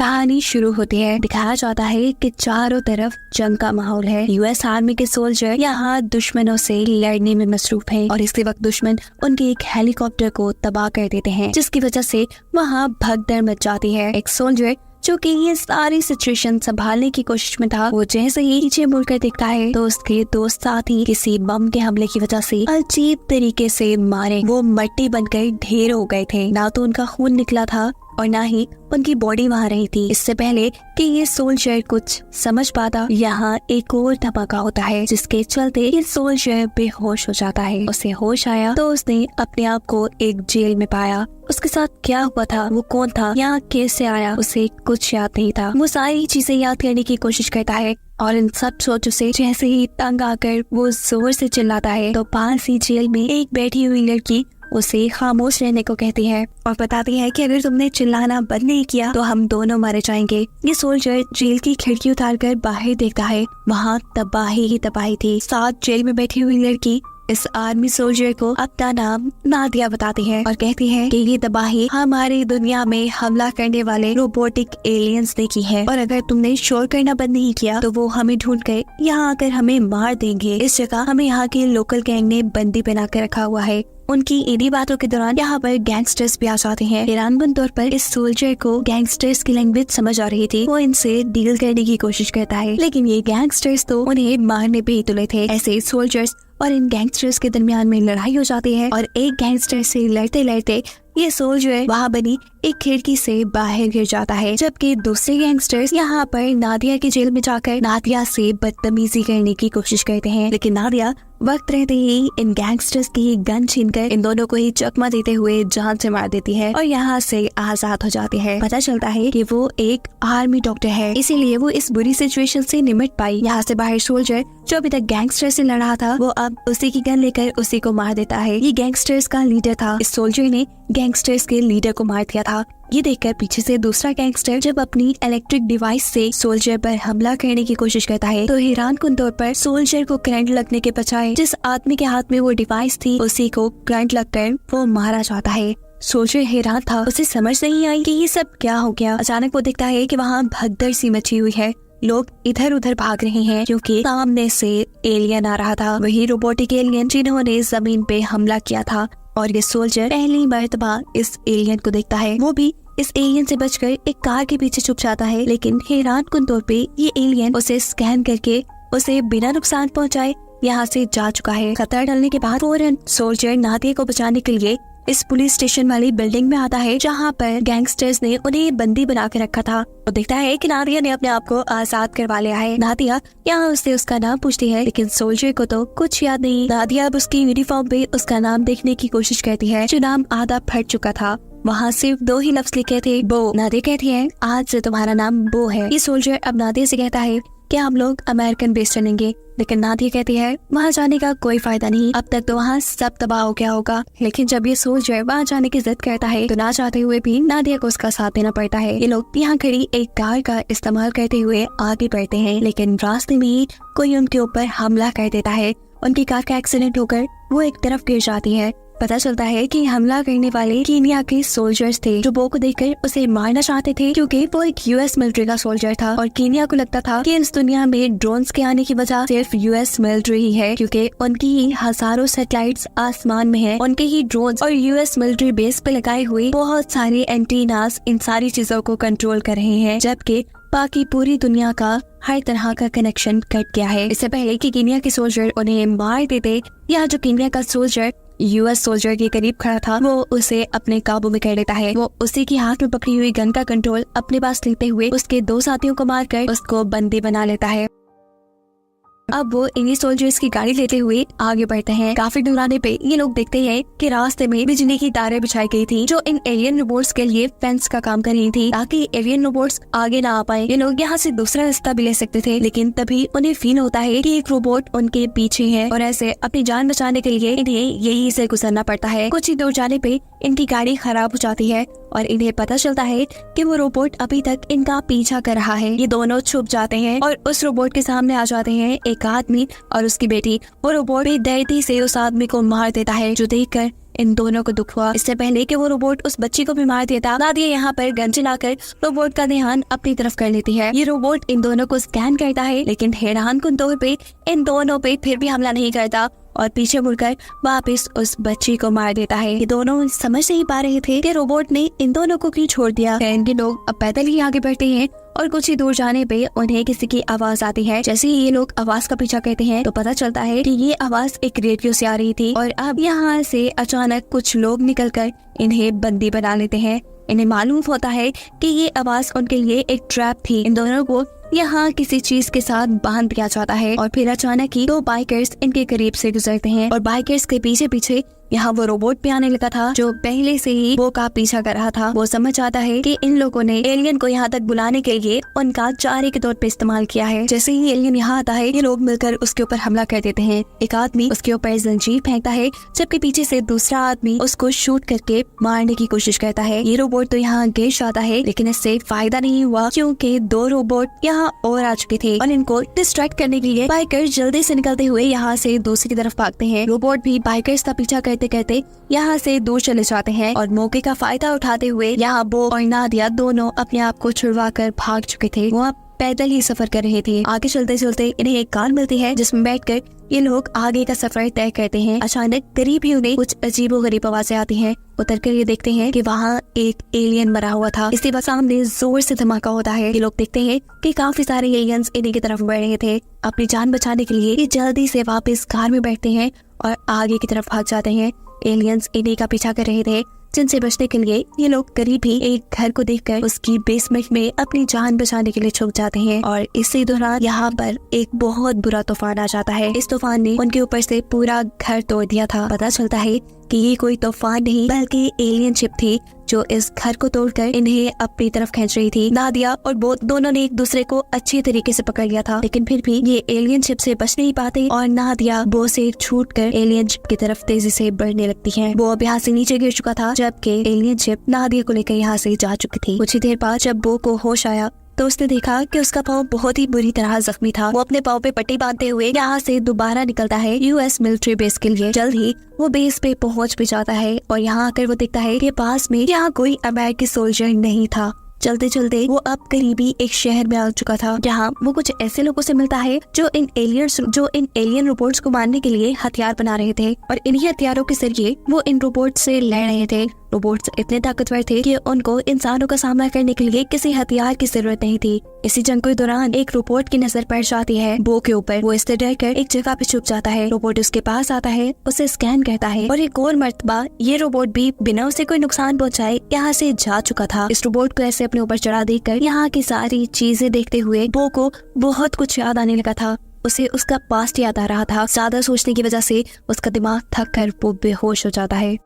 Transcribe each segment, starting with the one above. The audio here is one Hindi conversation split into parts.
कहानी शुरू होती है। दिखाया जाता है कि चारों तरफ जंग का माहौल है। यूएस आर्मी के सोल्जर यहाँ दुश्मनों से लड़ने में मसरूफ हैं और इसी वक्त दुश्मन उनके एक हेलीकॉप्टर को तबाह कर देते हैं, जिसकी वजह से वहाँ भगदड़ मच जाती है। एक सोल्जर जो कि ये सारी सिचुएशन संभालने की कोशिश में था, वो जैसे ही पीछे मुड़कर देखता है तो उसके दोस्त साथी किसी बम के हमले की वजह से अजीब तरीके से मारे वो मट्टी बनकर ढेर हो गए थे। ना तो उनका खून निकला था और ना ही उनकी बॉडी वहाँ रही थी। इससे पहले कि ये सोल्जर कुछ समझ पाता, यहाँ एक और धमाका होता है जिसके चलते ये सोल्जर बेहोश हो जाता है। उसे होश आया तो उसने अपने आप को एक जेल में पाया। उसके साथ क्या हुआ था, वो कौन था, यहाँ कैसे आया, उसे कुछ याद नहीं था। वो सारी चीजें याद करने की कोशिश करता है और इन सब सोचों से जैसे ही तंग आकर वो जोर से चिल्लाता है तो पास ही जेल में एक बैठी हुई लड़की उसे खामोश रहने को कहती है और बताती है कि अगर तुमने चिल्लाना बंद नहीं किया तो हम दोनों मारे जाएंगे। ये सोल्जर जेल की खिड़की उतारकर बाहर देखता है, वहाँ तबाही ही तबाही थी। साथ जेल में बैठी हुई लड़की इस आर्मी सोल्जर को अपना नाम नादिया बताती है और कहती है कि ये तबाही हमारी दुनिया में हमला करने वाले रोबोटिक एलियंस ने की है और अगर तुमने शोर करना बंद नहीं किया तो वो हमें ढूंढ कर यहाँ आकर हमें मार देंगे। इस जगह हमें यहाँ के लोकल गैंग ने बंदी बना कर रखा हुआ है। उनकी इन्हीं बातों के दौरान यहाँ पर गैंगस्टर्स भी आ जाते हैं। हैरानकुन तौर पर इस सोल्जर को गैंगस्टर्स की लैंग्वेज समझ आ रही थी। वो इनसे डील करने की कोशिश करता है, लेकिन ये गैंगस्टर्स तो उन्हें मारने पे ही तुले थे। ऐसे सोल्जर्स और इन गैंगस्टर्स के दरमियान में लड़ाई हो जाती है और एक गैंगस्टर से लड़ते लड़ते ये सोल्जर वहाँ बनी एक खिड़की से बाहर गिर जाता है, जबकि दूसरे गैंगस्टर्स यहाँ पर नादिया की जेल में जाकर नादिया से बदतमीजी करने की कोशिश करते हैं। लेकिन नादिया वक्त रहते ही इन गैंगस्टर्स की गन छीनकर इन दोनों को ही चकमा देते हुए जान से मार देती है और यहाँ से आजाद हो जाती है। पता चलता है कि वो एक आर्मी डॉक्टर है, इसीलिए वो इस बुरी सिचुएशन से निपट पाई। यहाँ से बाहर सोल्जर जो अभी तक गैंगस्टर से लड़ा था वो अब उसी की गन लेकर उसी को मार देता है। ये गैंगस्टर्स का लीडर था। इस सोल्जर ने गैंगस्टर्स के लीडर को मार दिया था। ये देखकर पीछे से दूसरा गैंगस्टर जब अपनी इलेक्ट्रिक डिवाइस से सोल्जर पर हमला करने की कोशिश करता है तो हैरानकुन तौर पर सोल्जर को करंट लगने के बजाय जिस आदमी के हाथ में वो डिवाइस थी उसी को करंट लगकर वो मारा जाता है। सोल्जर हैरान था, उसे समझ नहीं आई कि ये सब क्या हो गया। अचानक वो देखता है कि वहाँ भगदड़ सी मची हुई है, लोग इधर उधर भाग रहे हैं क्योंकि सामने से एलियन आ रहा था, वही रोबोटिक एलियन जिन्होंने जमीन पे हमला किया था। और ये सोल्जर पहली मर्तबा इस एलियन को देखता है। वो भी इस एलियन से बचकर एक कार के पीछे छुप जाता है, लेकिन हैरानकुन तौर पे ये एलियन उसे स्कैन करके उसे बिना नुकसान पहुंचाए यहाँ से जा चुका है। खतरा टलने के बाद फौरन सोल्जर नादिया को बचाने के लिए इस पुलिस स्टेशन वाली बिल्डिंग में आता है जहाँ पर गैंगस्टर्स ने उन्हें बंदी बना के रखा था। वो देखता है कि नादिया ने अपने आप को आजाद करवा लिया है। नादिया यहाँ उससे उसका नाम पूछती है, लेकिन सोल्जर को तो कुछ याद नहीं। नादिया अब उसकी यूनिफॉर्म पे उसका नाम देखने की कोशिश करती है, जो नाम आधा फट चुका था। वहाँ सिर्फ 2 ही लफ्ज लिखे थे, बो। नादिया कहती है आज से तुम्हारा नाम बो है। ये सोल्जर अब नादिया से कहता है कि हम लोग अमेरिकन बेस चलेंगे, लेकिन नादिया कहती है वहाँ जाने का कोई फायदा नहीं, अब तक तो वहाँ सब तबाह हो गया होगा। लेकिन जब ये सोल्जर वहाँ जाने की जिद करता है तो ना चाहते हुए भी नादिया को उसका साथ देना पड़ता है। ये लोग यहाँ खड़ी एक कार का इस्तेमाल करते हुए आगे बढ़ते हैं, लेकिन रास्ते में ही कोई उनके ऊपर हमला कर देता है। उनकी कार का एक्सीडेंट होकर वो एक तरफ गिर जाती है। पता चलता है कि हमला करने वाले कीनिया के सोल्जर्स थे जो बो को देखकर उसे मारना चाहते थे, क्योंकि वो एक यूएस मिलिट्री का सोल्जर था और कीनिया को लगता था कि इस दुनिया में ड्रोन्स के आने की वजह सिर्फ यूएस मिलिट्री ही है, क्योंकि उनकी ही हजारों सैटेलाइट्स आसमान में हैं। उनके ही ड्रोन्स और यूएस मिलिट्री बेस पे लगाए हुए बहुत सारे एंटीनास इन सारी चीजों को कंट्रोल कर रहे हैं, जबकि बाकी पूरी दुनिया का हर तरह का कनेक्शन कट गया है। इससे पहले कि कीनिया के सोल्जर उन्हें मार देते, या जो कीनिया का सोल्जर यूएस सोल्जर के करीब खड़ा था वो उसे अपने काबू में कर लेता है। वो उसी के हाथ में पकड़ी हुई गन का कंट्रोल अपने पास लेते हुए उसके 2 साथियों को मारकर उसको बंदी बना लेता है। अब वो इन्हीं सोल्जर्स की गाड़ी लेते हुए आगे बढ़ते हैं। काफी दूर आने पे ये लोग देखते हैं कि रास्ते में बिजली की तारें बिछाई गई थी जो इन एलियन रोबोट्स के लिए फेंस का काम कर रही थी, ताकि एलियन रोबोट्स आगे ना आ पाए। ये लोग यहाँ से दूसरा रास्ता भी ले सकते थे, लेकिन तभी उन्हें फील होता है कि एक रोबोट उनके पीछे है और ऐसे अपनी जान बचाने के लिए इन्हें यही से गुजरना पड़ता है। कुछ ही दूर जाने पे इनकी गाड़ी खराब हो जाती है और इन्हें पता चलता है कि वो रोबोट अभी तक इनका पीछा कर रहा है। ये दोनों छुप जाते हैं और उस रोबोट के सामने आ जाते हैं एक आदमी और उसकी बेटी। वो रोबोट भी दर्दी से उस आदमी को मार देता है, जो देखकर इन दोनों को दुख हुआ। इससे पहले कि वो रोबोट उस बच्ची को भी मार देता, नादिया यहाँ पर गन चलाकर रोबोट का ध्यान अपनी तरफ कर लेती है। ये रोबोट इन दोनों को स्कैन करता है, लेकिन हैरानकुन तौर पे इन दोनों पे फिर भी हमला नहीं करता और पीछे मुड़कर वापस उस बच्ची को मार देता है। ये दोनों समझ नहीं पा रहे थे कि रोबोट ने इन दोनों को क्यों छोड़ दिया। इनके लोग अब पैदल ही आगे बढ़ते हैं और कुछ ही दूर जाने पे उन्हें किसी की आवाज आती है। जैसे ही ये लोग आवाज का पीछा करते हैं तो पता चलता है कि ये आवाज एक रेडियो से आ रही थी और अब यहाँ से अचानक कुछ लोग निकलकर इन्हें बंदी बना लेते हैं। इन्हें मालूम होता है कि ये आवाज उनके लिए एक ट्रैप थी। इन दोनों को यहाँ किसी चीज के साथ बांध दिया जाता है और फिर अचानक ही 2 बाइकर्स इनके करीब से गुजरते हैं और बाइकर्स के पीछे पीछे यहाँ वो रोबोट भी आने लगा था जो पहले से ही वो का पीछा कर रहा था। वो समझ आता है कि इन लोगों ने एलियन को यहाँ तक बुलाने के लिए उनका चारे के तौर पे इस्तेमाल किया है। जैसे ही एलियन यहाँ आता है ये लोग मिलकर उसके ऊपर हमला कर देते हैं। एक आदमी उसके ऊपर जंजीर फेंकता है जबकि पीछे से दूसरा आदमी उसको शूट करके मारने की कोशिश करता है। ये रोबोट तो यहाँ गिर जाता है, लेकिन इससे फायदा नहीं हुआ क्योंकि 2 रोबोट यहाँ और आ चुके थे और इनको डिस्ट्रैक्ट करने के लिए बाइकर जल्दी से निकलते हुए यहाँ से दूसरी तरफ भागते हैं। रोबोट भी बाइकर्स का पीछा करते करते यहाँ से दूर चले जाते हैं और मौके का फायदा उठाते हुए यहाँ बो और नादिया दोनों अपने आप को छुड़वा कर भाग चुके थे। वो अब पैदल ही सफर कर रहे थे। आगे चलते चलते इन्हें एक कार मिलती है जिसमें बैठकर ये लोग आगे का सफर तय करते हैं। अचानक करीब ही उन्हें कुछ अजीबोगरीब आवाजें आती हैं। उतरकर ये देखते हैं कि वहाँ एक एलियन मरा हुआ था। इसके बाद सामने जोर से धमाका होता है। ये लोग देखते हैं कि काफी सारे एलियंस इन्हीं की तरफ बढ़ रहे थे। अपनी जान बचाने के लिए ये जल्दी से वापस कार में बैठते हैं और आगे की तरफ भाग जाते हैं। एलियंस इन्हीं का पीछा कर रहे थे जिनसे बचने के लिए ये लोग करीब ही एक घर को देखकर उसकी बेसमेंट में अपनी जान बचाने के लिए छुप जाते हैं और इसी दौरान यहाँ पर एक बहुत बुरा तूफान आ जाता है। इस तूफान ने उनके ऊपर से पूरा घर तोड़ दिया था। पता चलता है कि ये कोई तूफान नहीं बल्कि एलियन शिप थी जो इस घर को तोड़कर इन्हें अपनी तरफ खींच रही थी। नादिया और बो दोनों ने एक दूसरे को अच्छे तरीके से पकड़ लिया था, लेकिन फिर भी ये एलियन शिप से बच नहीं पाते और नादिया बो से छूटकर एलियन शिप की तरफ तेजी से बढ़ने लगती है। बो अब यहाँ से नीचे गिर चुका था जबकि एलियन शिप नादिया को लेकर यहाँ से जा चुकी थी। कुछ ही देर बाद जब बो को होश आया तो उसने देखा कि उसका पाँव बहुत ही बुरी तरह जख्मी था। वो अपने पाँव पे पट्टी बांधते हुए यहाँ से दोबारा निकलता है यूएस मिलिट्री बेस के लिए। जल्द ही वो बेस पे पहुंच भी जाता है और यहाँ आकर वो देखता है कि पास में यहाँ कोई अमेरिकी सोल्जर नहीं था। चलते चलते वो अब करीबी एक शहर में आ चुका था जहाँ वो कुछ ऐसे लोगों से मिलता है जो इन एलियन रोबोट्स को मारने के लिए हथियार बना रहे थे और इन्हीं हथियारों के जरिए वो इन रोबोट से लड़ रहे थे। रोबोट्स इतने ताकतवर थे कि उनको इंसानों का सामना करने के लिए किसी हथियार की जरूरत नहीं थी। इसी जंग के दौरान एक रोबोट की नजर पड़ जाती है बो के ऊपर। वो इससे डरकर एक जगह पे छुप जाता है। रोबोट उसके पास आता है, उसे स्कैन करता है और एक और मर्तबा ये रोबोट भी बिना उसे कोई नुकसान पहुंचाए यहाँ से जा चुका था। इस रोबोट को ऐसे अपने ऊपर चढ़ा देकर यहाँ की सारी चीजें देखते हुए बो को बहुत कुछ याद आने लगा था। उसे उसका पास्ट याद आ रहा था। ज्यादा सोचने की वजह से उसका दिमाग थक कर वो बेहोश हो जाता है।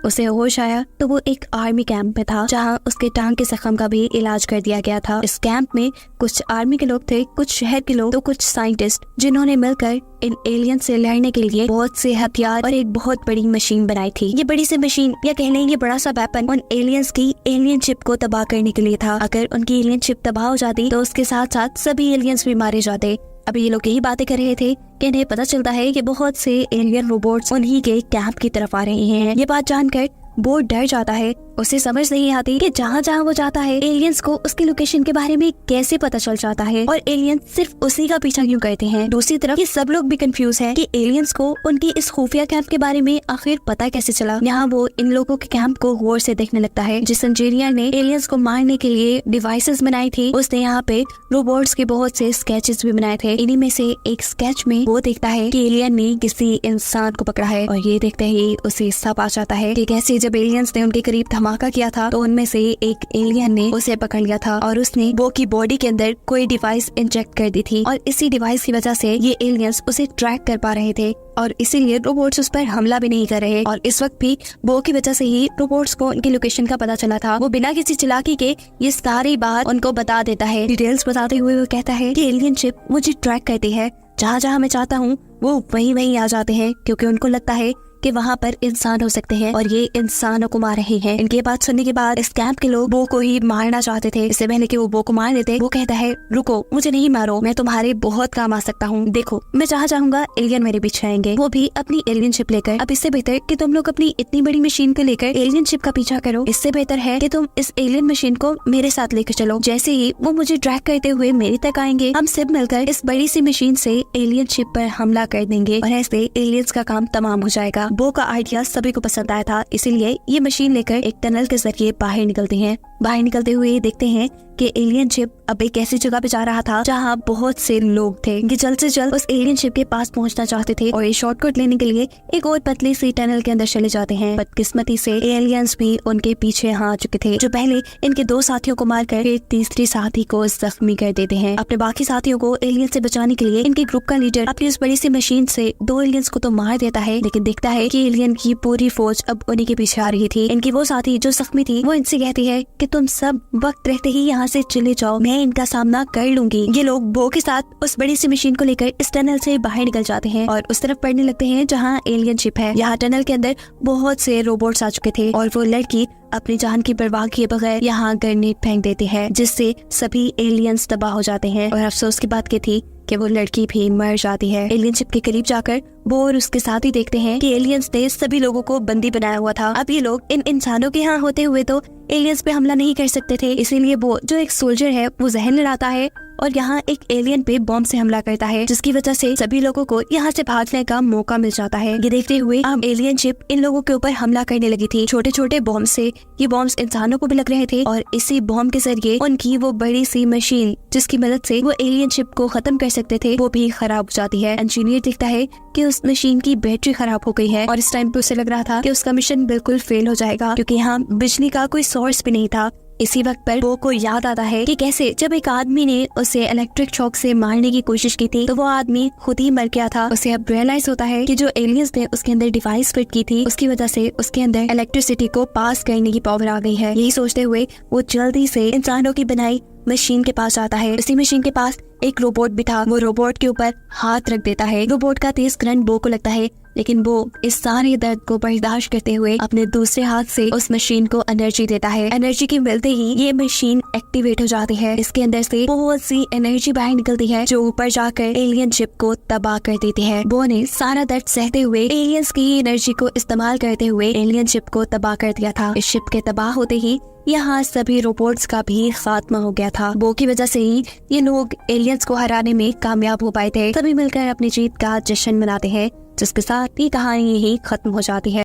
उसे होश आया तो वो एक आर्मी कैंप में था जहाँ उसके टांग के जख्म का भी इलाज कर दिया गया था। इस कैंप में कुछ आर्मी के लोग थे, कुछ शहर के लोग, तो कुछ साइंटिस्ट जिन्होंने मिलकर इन एलियन से लड़ने के लिए बहुत से हथियार और एक बहुत बड़ी मशीन बनाई थी। ये बड़ी सी मशीन या कह लें ये बड़ा सा वेपन उन एलियंस की एलियन शिप को तबाह करने के लिए था। अगर उनकी एलियन शिप तबाह हो जाती तो उसके साथ साथ सभी एलियंस भी मारे जाते। अभी ये लोग यही बातें कर रहे थे कि इन्हें पता चलता है कि बहुत से एलियन रोबोट्स उन्हीं के कैंप की तरफ आ रहे हैं। ये बात जानकर वो डर जाता है। उसे समझ नहीं आती कि जहाँ जहाँ वो जाता है एलियंस को उसकी लोकेशन के बारे में कैसे पता चल जाता है और एलियंस सिर्फ उसी का पीछा क्यों करते हैं। दूसरी तरफ ये सब लोग भी कंफ्यूज हैं कि एलियंस को उनकी इस खुफिया कैंप के बारे में आखिर पता कैसे चला। यहाँ वो इन लोगों के कैंप को गौर से देखने लगता है। जिस इंजीनियर ने एलियंस को मारने के लिए डिवाइसेस बनाई थी उसने यहाँ पे रोबोट्स के बहुत से स्केचेस भी बनाए थे। इन्हीं में से एक स्केच में वो देखता है कि एलियन ने किसी इंसान को पकड़ा है और ये देखते ही उसे सब आ जाता है कि कैसे जब एलियंस ने उनके करीब धमाका किया था तो उनमें से एक एलियन ने उसे पकड़ लिया था और उसने वो की बॉडी के अंदर कोई डिवाइस इंजेक्ट कर दी थी और इसी डिवाइस की वजह से ये एलियंस उसे ट्रैक कर पा रहे थे और इसीलिए रोबोट्स उस पर हमला भी नहीं कर रहे। और इस वक्त भी बो की वजह से ही रोबोट्स को उनकी लोकेशन का पता चला था। वो बिना किसी चालाकी के ये सारी बात उनको बता देता है। डिटेल्स बताते हुए वो कहता है कि एलियन शिप मुझे ट्रैक करती है, जहाँ जहाँ मैं चाहता हूँ वो वहीं आ जाते हैं, क्योंकि उनको लगता है कि कि वहाँ पर इंसान हो सकते हैं और ये इंसानों को मार रहे हैं। इनकी बात सुनने के बाद इस कैंप के लोग बो को ही मारना चाहते थे। इससे पहले कि वो बो को मार देते, वो कहता है रुको, मुझे नहीं मारो, मैं तुम्हारे बहुत काम आ सकता हूँ। देखो, मैं जहाँ चाहूंगा एलियन मेरे पीछे आएंगे, वो भी अपनी एलियन शिप लेकर। अब इससे बेहतर कि तुम लोग अपनी इतनी बड़ी मशीन को लेकर एलियन शिप का पीछा करो। इससे बेहतर है कि तुम इस एलियन मशीन को मेरे साथ लेकर चलो। जैसे ही वो मुझे ड्रैग करते हुए मेरे तक आएंगे, हम सब मिलकर इस बड़ी सी मशीन से एलियन शिप पर हमला कर देंगे और ऐसे एलियंस का काम तमाम हो जाएगा। बो का आइडिया सभी को पसंद आया था, इसीलिए ये मशीन लेकर एक टनल के जरिए बाहर निकलते हैं। बाहर निकलते हुए देखते हैं कि एलियन शिप अब एक ऐसी जगह पे जा रहा था जहाँ बहुत से लोग थे। ये जल्द से जल्द उस एलियन शिप के पास पहुंचना चाहते थे और ये शॉर्टकट लेने के लिए एक और पतली सी टनल के अंदर चले जाते हैं। बदकिस्मती से एलियंस भी उनके पीछे आ चुके थे, जो पहले इनके 2 साथियों को मारकर फिर तीसरे साथी को जख्मी कर देते हैं। अपने बाकी साथियों को एलियन से बचाने के लिए इनके ग्रुप का लीडर अपनी उस बड़ी सी मशीन से 2 एलियंस को तो मार देता है, लेकिन देखता है कि एलियन की पूरी फौज अब उन्हीं के पीछे आ रही थी। इनकी वो साथी जो जख्मी थी, वो इनसे कहती है कि तुम सब वक्त रहते ही यहाँ से चले जाओ, मैं इनका सामना कर लूंगी। ये लोग बो के साथ उस बड़ी सी मशीन को लेकर इस टनल से बाहर निकल जाते हैं और उस तरफ पढ़ने लगते हैं जहाँ एलियन शिप है। यहाँ टनल के अंदर बहुत से रोबोट्स आ चुके थे और वो लड़की अपनी जान की परवाह किए बगैर यहाँ ग्रेनेड फेंक देते हैं, जिससे सभी एलियंस तबाह हो जाते हैं। और अफसोस की बात थी कि वो लड़की भी मर जाती है। एलियन शिप के करीब जाकर वो और उसके साथ ही देखते हैं कि एलियंस ने सभी लोगों को बंदी बनाया हुआ था। अब ये लोग इन इंसानों के यहाँ होते हुए तो एलियंस पे हमला नहीं कर सकते थे, इसीलिए वो जो एक सोल्जर है वो जहर लड़ाता है और यहाँ एक एलियन पे बॉम्ब से हमला करता है, जिसकी वजह से सभी लोगों को यहाँ से भागने का मौका मिल जाता है। ये देखते हुए अब एलियन शिप इन लोगों के ऊपर हमला करने लगी थी। छोटे छोटे बॉम्ब से ये बॉम्ब्स इंसानों को भी लग रहे थे और इसी बॉम्ब के जरिए उनकी वो बड़ी सी मशीन जिसकी मदद से वो एलियन शिप को खत्म कर सकते थे, वो भी खराब हो जाती है। इंजीनियर देखता है कि उस मशीन की बैटरी खराब हो गई है और इस टाइम पे उसे लग रहा था कि उसका मिशन बिल्कुल फेल हो जाएगा, क्योंकि यहाँ बिजली का कोई सोर्स भी नहीं था। इसी वक्त पर बो को याद आता है कि कैसे जब एक आदमी ने उसे इलेक्ट्रिक शॉक से मारने की कोशिश की थी तो वो आदमी खुद ही मर गया था। उसे अब रियलाइज होता है कि जो एलियंस ने उसके अंदर डिवाइस फिट की थी उसकी वजह से उसके अंदर इलेक्ट्रिसिटी को पास करने की पावर आ गई है। यही सोचते हुए वो जल्दी से इंसानों की बनाई मशीन के पास आता है। इसी मशीन के पास एक रोबोट भी था। वो रोबोट के ऊपर हाथ रख देता है। रोबोट का तेज करंट बो को लगता है, लेकिन वो इस सारे दर्द को बर्दाश्त करते हुए अपने दूसरे हाथ से उस मशीन को एनर्जी देता है। एनर्जी के मिलते ही ये मशीन एक्टिवेट हो जाती है। इसके अंदर से बहुत सी एनर्जी बाहर निकलती है जो ऊपर जाकर एलियन शिप को तबाह कर देती है। बो ने सारा दर्द सहते हुए एलियंस की एनर्जी को इस्तेमाल करते हुए एलियन शिप को तबाह कर दिया था। इस शिप के तबाह होते ही यहाँ सभी रोबोट्स का भी खात्मा हो गया था। बो की वजह से ही ये लोग एलियंस को हराने में कामयाब हो पाए थे। सभी मिलकर अपनी जीत का जश्न मनाते हैं, जिसके साथ ये कहानी यही खत्म हो जाती है।